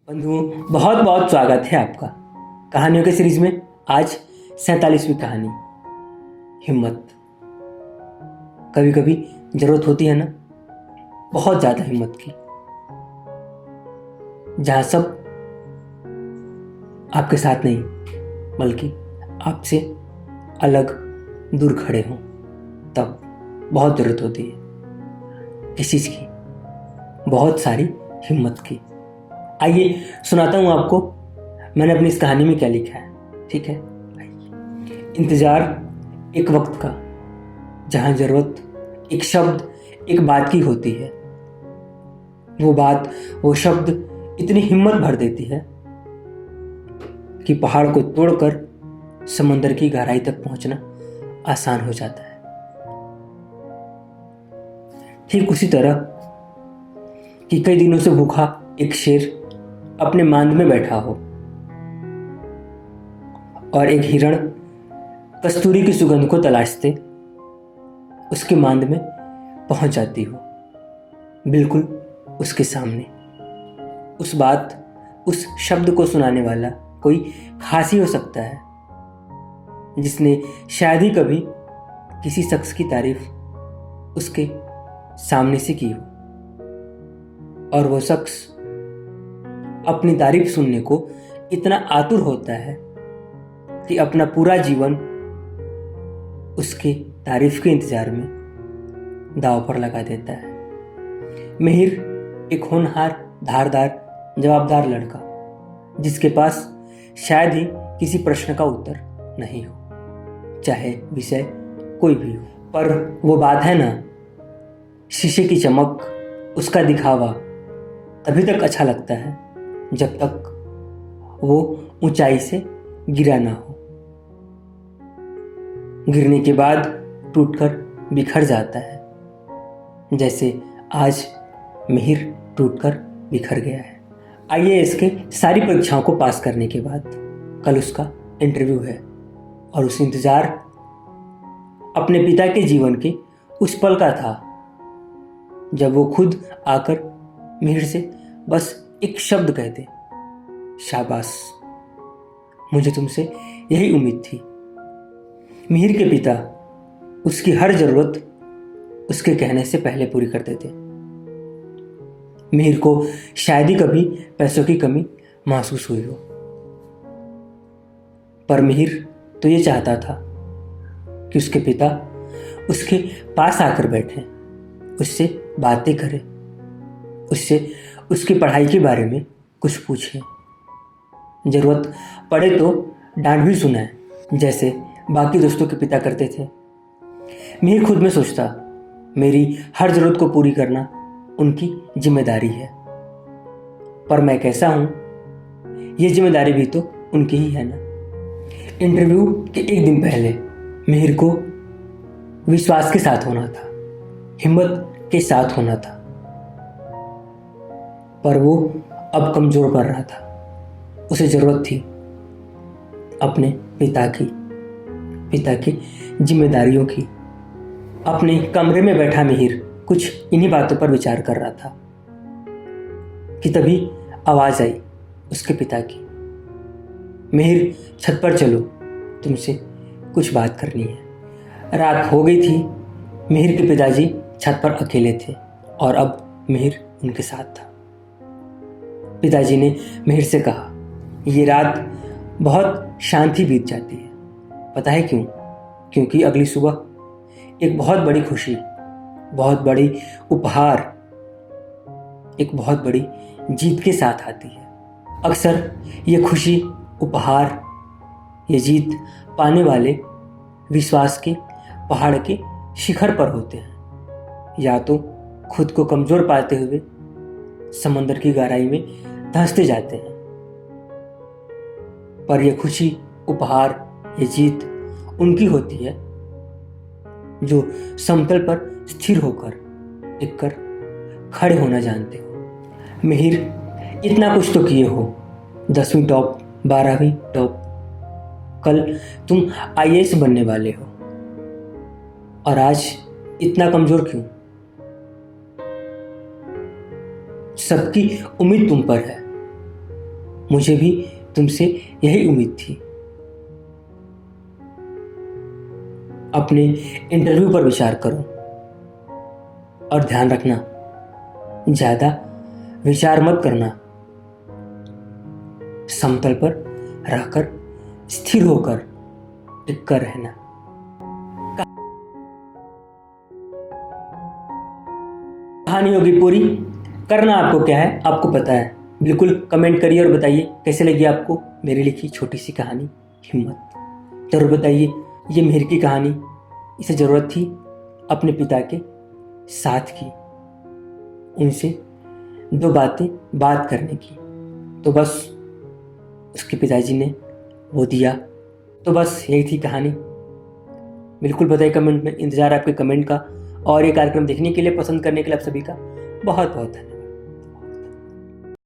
बंधुओं, बहुत बहुत स्वागत है आपका कहानियों के सीरीज में। आज 47वीं कहानी, हिम्मत। कभी कभी जरूरत होती है ना, बहुत ज़्यादा हिम्मत की, जहाँ सब आपके साथ नहीं बल्कि आपसे अलग दूर खड़े हों, तब बहुत ज़रूरत होती है किस चीज़ की? बहुत सारी हिम्मत की। आइए सुनाता हूँ आपको मैंने अपनी इस कहानी में क्या लिखा है। ठीक है? इंतज़ार एक वक्त का, जहाँ ज़रूरत एक शब्द, एक बात की होती है। वो बात, वो शब्द इतनी हिम्मत भर देती है कि पहाड़ को तोड़कर समंदर की गहराई तक पहुंचना आसान हो जाता है। ठीक उसी तरह कि कई दिनों से भूखा एक शेर अपने मांद में बैठा हो और एक हिरण कस्तूरी की सुगंध को तलाशते उसके मांद में पहुंच जाती हो, बिल्कुल उसके सामने। उस बात, उस शब्द को सुनाने वाला कोई खास ही हो सकता है, जिसने शायद ही कभी किसी शख्स की तारीफ उसके सामने से की हो, और वो शख्स अपनी तारीफ सुनने को इतना आतुर होता है कि अपना पूरा जीवन उसके तारीफ के इंतजार में दांव पर लगा देता है। मिहिर एक होनहार, धारदार, जवाबदार लड़का, जिसके पास शायद ही किसी प्रश्न का उत्तर नहीं हो, चाहे विषय कोई भी हो। पर वो बात है ना, शीशे की चमक, उसका दिखावा तभी तक अच्छा लगता है जब तक वो ऊंचाई से गिरा ना हो। गिरने के बाद टूटकर बिखर जाता है, जैसे आज मिहिर टूटकर बिखर गया है। आइए, इसके सारी परीक्षाओं को पास करने के बाद कल उसका इंटरव्यू है, और उस इंतजार अपने पिता के जीवन के उस पल का था जब वो खुद आकर मिहिर से बस एक शब्द कहते, शाबाश, मुझे तुमसे यही उम्मीद थी। मिहिर के पिता उसकी हर जरूरत उसके कहने से पहले पूरी कर देते। मिहिर को शायद ही कभी पैसों की कमी महसूस हुई हो, पर मिहिर तो ये चाहता था कि उसके पिता उसके पास आकर बैठे, उससे बातें करें, उससे उसकी पढ़ाई के बारे में कुछ पूछें, जरूरत पड़े तो डांट भी सुनाए, जैसे बाकी दोस्तों के पिता करते थे। मिहिर खुद में सोचता, मेरी हर जरूरत को पूरी करना उनकी जिम्मेदारी है, पर मैं कैसा हूं, ये जिम्मेदारी भी तो उनकी ही है ना। इंटरव्यू के एक दिन पहले मिहिर को विश्वास के साथ होना था, हिम्मत के साथ होना था, पर वो अब कमजोर पड़ रहा था। उसे जरूरत थी अपने पिता की जिम्मेदारियों की। अपने कमरे में बैठा मिहिर कुछ इन्हीं बातों पर विचार कर रहा था कि तभी आवाज आई उसके पिता की, मिहिर, छत पर चलो, तुमसे कुछ बात करनी है। रात हो गई थी, मिहिर के पिताजी छत पर अकेले थे और अब मिहिर उनके साथ था। पिताजी ने मिहिर से कहा, ये रात बहुत शांति बीत जाती है, पता है क्यों? क्योंकि अगली सुबह एक बहुत बड़ी खुशी, बहुत बड़ी उपहार, एक बहुत बड़ी जीत के साथ आती है। अक्सर ये खुशी, उपहार, ये जीत पाने वाले विश्वास के पहाड़ के शिखर पर होते हैं, या तो खुद को कमजोर पाते हुए समंदर की गहराई में धंसते जाते हैं। पर यह खुशी, उपहार, ये जीत उनकी होती है जो समतल पर स्थिर होकर, टिककर खड़े होना जानते हो। मिहिर, इतना कुछ तो किए हो, 10वीं टॉप, 12वीं टॉप, कल तुम आईएएस बनने वाले हो, और आज इतना कमजोर क्यों? सबकी उम्मीद तुम पर है, मुझे भी तुमसे यही उम्मीद थी। अपने इंटरव्यू पर विचार करो और ध्यान रखना, ज़्यादा विचार मत करना। समतल पर रहकर स्थिर होकर टिक कर रहना। कहानी होगी पूरी। करना आपको क्या है, आपको पता है। बिल्कुल कमेंट करिए और बताइए कैसे लगी आपको मेरी लिखी छोटी सी कहानी हिम्मत। जरूर बताइए। ये मेहर की कहानी, इसे ज़रूरत थी अपने पिता के साथ की, उनसे दो बात करने की, तो बस उसके पिताजी ने वो दिया। तो बस यही थी कहानी। बिल्कुल बताइए कमेंट में, इंतज़ार आपके कमेंट का। और ये कार्यक्रम देखने के लिए, पसंद करने के लिए आप सभी का बहुत बहुत धन्यवाद।